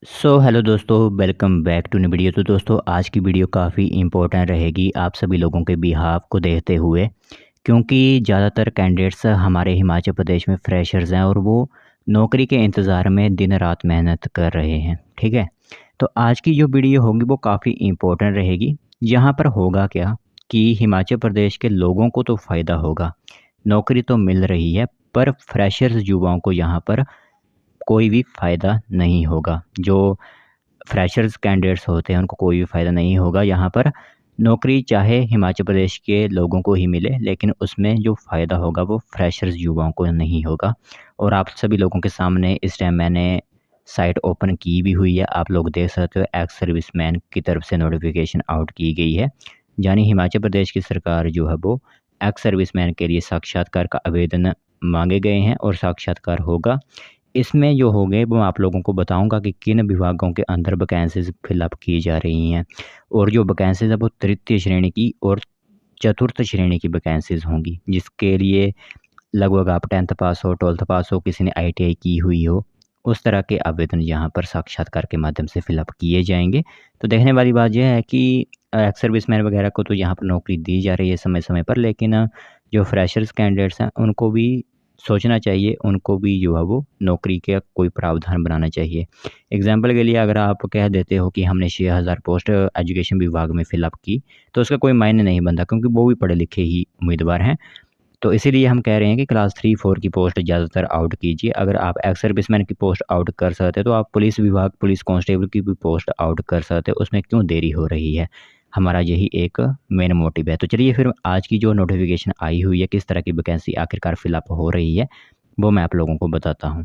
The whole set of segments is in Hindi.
हेलो दोस्तों, welcome back to new video. तो दोस्तों, आज की वीडियो काफ़ी इम्पोर्टेंट रहेगी आप सभी लोगों के बिहाफ को देखते हुए, क्योंकि ज़्यादातर कैंडिडेट्स हमारे हिमाचल प्रदेश में फ्रेशर्स हैं और वो नौकरी के इंतज़ार में दिन रात मेहनत कर रहे हैं। ठीक है, तो आज की जो वीडियो होगी वो काफ़ी इम्पोर्टेंट रहेगी। यहाँ पर होगा क्या कि हिमाचल प्रदेश के लोगों को तो फ़ायदा होगा, नौकरी तो मिल रही है, पर फ्रेशर्स युवाओं को यहाँ पर कोई भी फ़ायदा नहीं होगा। जो फ्रेशर्स कैंडिडेट्स होते हैं उनको कोई भी फ़ायदा नहीं होगा। यहाँ पर नौकरी चाहे हिमाचल प्रदेश के लोगों को ही मिले, लेकिन उसमें जो फ़ायदा होगा वो फ्रेशर्स युवाओं को नहीं होगा। और आप सभी लोगों के सामने इस टाइम मैंने साइट ओपन की भी हुई है, आप लोग देख सकते हो। एक्स सर्विसमैन की तरफ से नोटिफिकेशन आउट की गई है, यानी हिमाचल प्रदेश की सरकार जो है वो एक्स सर्विसमैन के लिए साक्षात्कार का आवेदन मांगे गए हैं और साक्षात्कार होगा। इसमें जो होंगे वो आप लोगों को बताऊंगा कि किन विभागों के अंदर वैकेंसीज फिलअप की जा रही हैं। और जो वैकेंसीज है वो तृतीय श्रेणी की और चतुर्थ श्रेणी की वैकेंसीज होंगी, जिसके लिए लगभग आप 10th पास हो, 12th पास हो, किसी ने ITI की हुई हो, उस तरह के आवेदन यहाँ पर साक्षात्कार के माध्यम से फिलअप किए जाएंगे। तो देखने वाली बात यह है कि एक्स सर्विसमैन वगैरह को तो यहाँ पर नौकरी दी जा रही है समय समय पर, लेकिन जो फ्रेशर्स कैंडिडेट्स हैं उनको भी सोचना चाहिए, उनको भी जो है वो नौकरी का कोई प्रावधान बनाना चाहिए। एग्जाम्पल के लिए अगर आप कह देते हो कि हमने 6000 पोस्ट एजुकेशन विभाग में फिलअप की, तो उसका कोई मायने नहीं बनता, क्योंकि वो भी पढ़े लिखे ही उम्मीदवार हैं। तो इसीलिए हम कह रहे हैं कि क्लास 3-4 की पोस्ट ज़्यादातर आउट कीजिए। अगर आप एक्स सर्विसमैन की पोस्ट आउट कर सकते हो तो आप पुलिस विभाग, पुलिस कांस्टेबल की भी पोस्ट आउट कर सकते हो। उसमें क्यों देरी हो रही है, हमारा यही एक मेन मोटिव है। तो चलिए फिर आज की जो नोटिफिकेशन आई हुई है, किस तरह की वैकेंसी आखिरकार फिलअप हो रही है, वो मैं आप लोगों को बताता हूँ।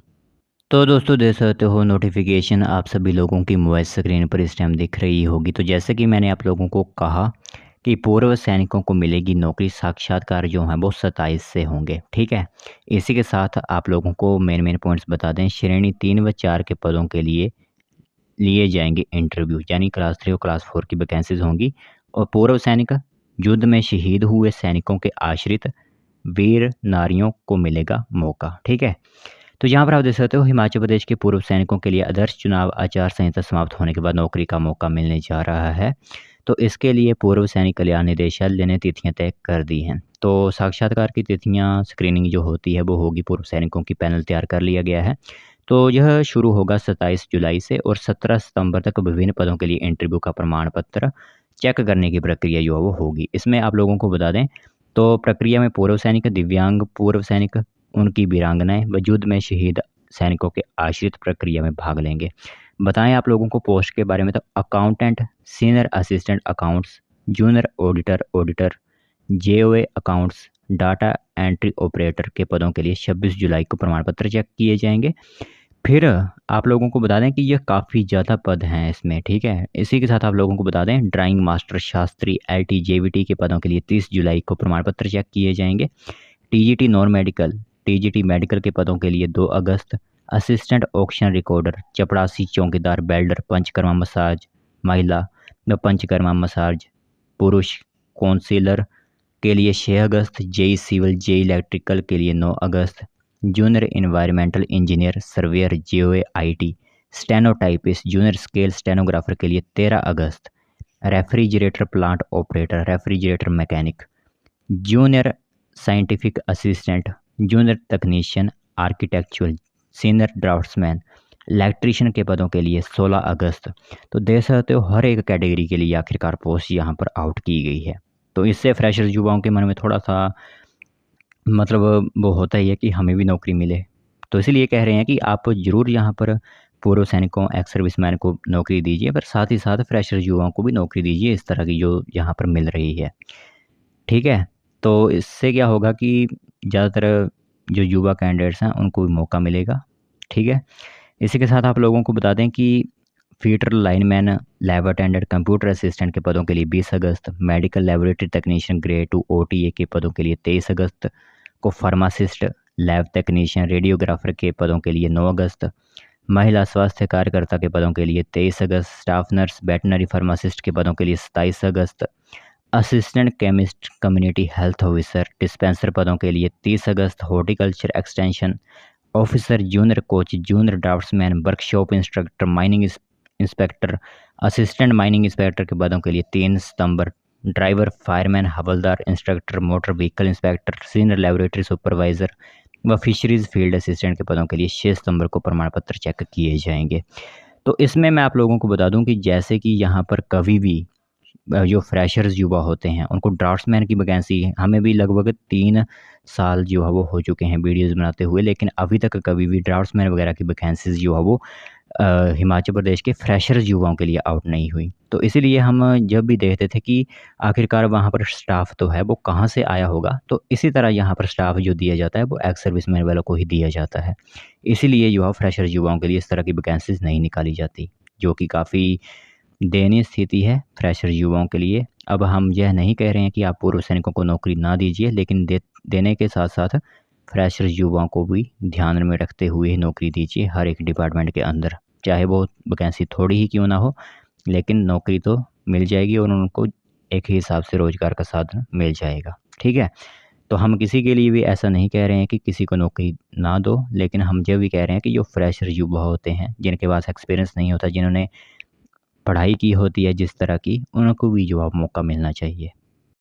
तो दोस्तों, देख सकते हो नोटिफिकेशन आप सभी लोगों की मोबाइल स्क्रीन पर इस टाइम दिख रही होगी। तो जैसे कि मैंने आप लोगों को कहा कि पूर्व सैनिकों को मिलेगी नौकरी, साक्षात्कार जो हैं वो 27 से होंगे। ठीक है, इसी के साथ आप लोगों को मेन पॉइंट्स बता दें। श्रेणी 3 व 4 के पदों के लिए लिए जाएंगे इंटरव्यू, यानी क्लास 3 और क्लास 4 की वैकेंसीज होंगी। और पूर्व सैनिक, युद्ध में शहीद हुए सैनिकों के आश्रित वीर नारियों को मिलेगा मौका। ठीक है, तो यहाँ पर आप देख सकते हो हिमाचल प्रदेश के पूर्व सैनिकों के लिए आदर्श चुनाव आचार संहिता समाप्त होने के बाद नौकरी का मौका मिलने जा रहा है। तो इसके लिए पूर्व सैनिक कल्याण निदेशालय ने तिथियां तय कर दी हैं। तो साक्षात्कार की तिथियां, स्क्रीनिंग जो होती है वो होगी, पूर्व सैनिकों की पैनल तैयार कर लिया गया है। तो यह शुरू होगा 27 जुलाई से और 17 सितंबर तक विभिन्न पदों के लिए इंटरव्यू का प्रमाण पत्र चेक करने की प्रक्रिया जो है वो होगी। इसमें आप लोगों को बता दें, तो प्रक्रिया में पूर्व सैनिक, दिव्यांग पूर्व सैनिक, उनकी वीरांगनाएं व युद्ध में शहीद सैनिकों के आश्रित प्रक्रिया में भाग लेंगे। बताएं आप लोगों को पोस्ट के बारे में, तो accountant, senior assistant accounts, junior auditor, JOA accounts, data entry operator के पदों के लिए 26 जुलाई को प्रमाण पत्र चेक किए जाएंगे। फिर आप लोगों को बता दें कि यह काफ़ी ज़्यादा पद हैं इसमें। ठीक है, इसी के साथ आप लोगों को बता दें, drawing master, Shastri, LT, JVT के पदों के लिए 30 जुलाई को प्रमाण पत्र चेक किए जाएंगे। TGT non medical, TGT medical के पदों के लिए 2 अगस्त। असिस्टेंट ऑक्शन रिकॉर्डर, चपड़ासी, चौकीदार, बेल्डर, पंचकर्मा मसाज महिला व पंचकर्मा मसाज पुरुष, काउंसिलर के लिए 6 अगस्त। JEE सिविल, JEE इलेक्ट्रिकल के लिए 9 अगस्त। Junior environmental engineer, surveyor, JOA IT, stenotypist, junior scale stenographer के लिए 13 अगस्त। Refrigerator plant operator, refrigerator mechanic, junior scientific assistant, junior technician, architectural, senior draughtsman, electrician के पदों के लिए 16 अगस्त। तो देख सकते हो हर एक कैटेगरी के लिए आखिरकार पोस्ट यहाँ पर आउट की गई है। तो इससे फ्रेशर युवाओं के मन में थोड़ा सा मतलब वो होता ही है कि हमें भी नौकरी मिले। तो इसीलिए कह रहे हैं कि आप ज़रूर यहाँ पर पूर्व सैनिकों, एक्स सर्विसमैन को नौकरी दीजिए, पर साथ ही साथ फ्रेशर युवाओं को भी नौकरी दीजिए, इस तरह की जो यहाँ पर मिल रही है। ठीक है, तो इससे क्या होगा कि ज़्यादातर जो युवा कैंडिडेट्स हैं उनको भी मौका मिलेगा। ठीक है, इसी के साथ आप लोगों को बता दें कि fitter lineman, lab attendant, computer assistant के पदों के लिए 20 अगस्त। Medical laboratory technician grade 2 OTA के पदों के लिए 23 अगस्त को। फार्मासिस्ट, लैब टेक्नीशियन, रेडियोग्राफर के पदों के लिए 9 अगस्त। महिला स्वास्थ्य कार्यकर्ता के पदों के लिए 23 अगस्त। स्टाफ नर्स, वेटनरी फार्मासिस्ट के पदों के लिए 27 अगस्त। Assistant chemist, community health officer, dispenser पदों के लिए 30 अगस्त। Horticulture extension officer, junior coach, junior draughtsman, workshop instructor, mining inspector, assistant mining inspector के पदों के लिए 3 सितंबर, ड्राइवर, फायरमैन, हवलदार, instructor, motor vehicle inspector, senior laboratory supervisor व फिशरीज़ फील्ड असिस्टेंट के पदों के लिए 6 सितंबर को प्रमाण पत्र चेक किए जाएंगे। तो इसमें मैं आप लोगों को बता दूं कि जैसे कि यहाँ पर कभी भी जो फ्रेशर्स युवा होते हैं उनको ड्राफ्ट्समैन की वैकेंसी है, हमें भी लगभग 3 साल जो है वो हो चुके हैं वीडियोज़ बनाते हुए, लेकिन अभी तक कभी भी ड्राफ्ट्समैन वगैरह की वैकेंसीज़ जो है वो हिमाचल प्रदेश के फ्रेशर्स युवाओं के लिए आउट नहीं हुई। तो इसीलिए हम जब भी देखते थे कि आखिरकार वहाँ पर स्टाफ तो है वो कहाँ से आया होगा, तो इसी तरह यहाँ पर स्टाफ जो दिया जाता है वो एक्स सर्विसमैन वालों को ही दिया जाता है। इसीलिए जो है फ्रेशर्स युवाओं के लिए इस तरह की वैकेंसीज़ नहीं निकाली जाती, जो कि काफ़ी दयनीय स्थिति है फ्रेशर युवाओं के लिए। अब हम यह नहीं कह रहे हैं कि आप पूर्व सैनिकों को नौकरी ना दीजिए, लेकिन देने के साथ साथ फ्रेशर युवाओं को भी ध्यान में रखते हुए नौकरी दीजिए हर एक डिपार्टमेंट के अंदर, चाहे वो वैकेंसी थोड़ी ही क्यों ना हो, लेकिन नौकरी तो मिल जाएगी और उनको एक ही हिसाब से रोज़गार का साधन मिल जाएगा। ठीक है, तो हम किसी के लिए भी ऐसा नहीं कह रहे हैं कि किसी को नौकरी ना दो, लेकिन हम ये भी कह रहे हैं कि जो फ्रेशर युवा होते हैं जिनके पास एक्सपीरियंस नहीं होता, जिन्होंने पढ़ाई की होती है जिस तरह की, उनको भी जो अब मौका मिलना चाहिए।